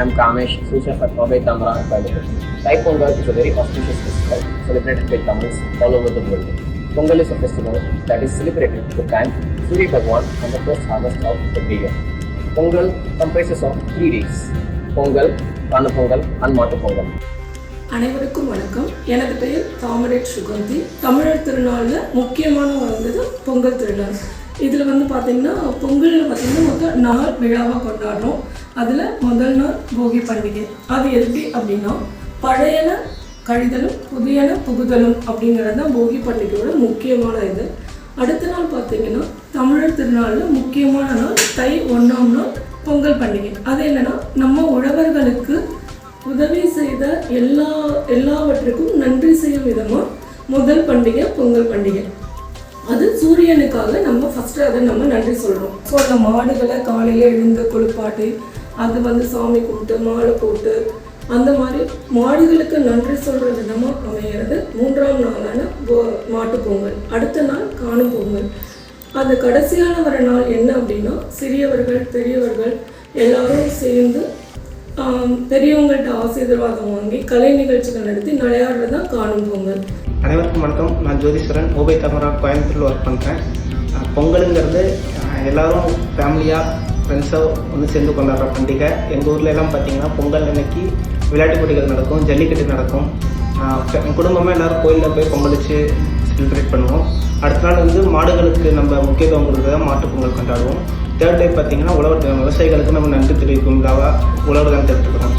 I'm Kamesh, sous chef at Mobile Tamara Academy. Thai Pongal is a very auspicious festival celebrated by Tamils all over the world. Pongal is a festival that is celebrated to thank Surya Bhagwan on the first harvest of the year. Pongal comprises of 3 days: Pongal, Kanu Pongal and Matu Pongal. அனைவருக்கும் வணக்கம். எனது பெயர் தாமரேட் சுகந்தி. தமிழர் திருநாளில் முக்கியமான வந்தது பொங்கல் திருநாள். இதில் பார்த்தீங்கன்னா பொங்கலில் பார்த்தீங்கன்னா மொத்தம் 4 விழாவாக கொண்டாடுறோம். அதில் முதல் நாள் போகி பண்டிகை. அது எப்படி அப்படின்னா பழையன கழிதலும் புதியன புகுதலும் அப்படிங்கிறது தான் போகி பண்டிகையோட முக்கியமான இது. அடுத்த நாள் பார்த்தீங்கன்னா தமிழர் திருநாளில் முக்கியமான நாள் தை 1ஆம் நாள் பொங்கல் பண்டிகை. அது என்னென்னா நம்ம உழவர்களுக்கு உதவி செய்த எல்லாவற்றுக்கும் நன்றி செய்யும் விதமாக முதல் பண்டிகை பொங்கல் பண்டிகை. அது சூரியனுக்காக நம்ம ஃபஸ்ட்டு அதை நம்ம நன்றி சொல்கிறோம். ஸோ அந்த மாடுகளை காலையில் எழுந்து குளிப்பாட்டி அது சாமி கும்பிட்டு மாலை போட்டு அந்த மாதிரி மாடுகளுக்கு நன்றி சொல்கிற விதமாக அமைகிறது 3ஆம் நாளான மாட்டு பொங்கல். அடுத்த நாள் காணும் பொங்கல். அது கடைசியான வர நாள் என்ன அப்படின்னா சிறியவர்கள் பெரியவர்கள் எல்லாரும் சேர்ந்து பெரியவங்கள்ட்ட ஆசீர்வாதம் வாங்கி கலை நிகழ்ச்சிகள் நடத்தி விளையாடுறது தான் காணும் பொங்கல். அனைவருக்கும் வணக்கம். நான் ஜோதீஸ்வரன், மொபைல் தமிழா கோயம்புத்தூரில் ஒர்க் பண்ணுறேன். பொங்கலுங்கிறது எல்லோரும் ஃபேமிலியாக ஃப்ரெண்ட்ஸோ ஒன்று சேர்ந்து கொண்டாடுற பண்டிகை. எங்கள் ஊரில் எல்லாம் பார்த்திங்கன்னா பொங்கல் அன்னைக்கு விளையாட்டு போட்டிகள் நடக்கும், ஜல்லிக்கட்டு நடக்கும். குடும்பமாக எல்லோரும் கோயிலில் போய் பொங்கல் வச்சு செலிப்ரேட் பண்ணுவோம். அடுத்த நாள் மாடுகளுக்கு நம்ம முக்கியத்துவம் கொடுக்குறத மாட்டு பொங்கல் கொண்டாடுவோம். தேர்ட் டே பார்த்திங்கன்னா விவசாயிகளுக்கு நம்ம நன்றி தெரிவிக்கும் விழாவாக உழவர் தான் எடுத்துக்கிறோம்.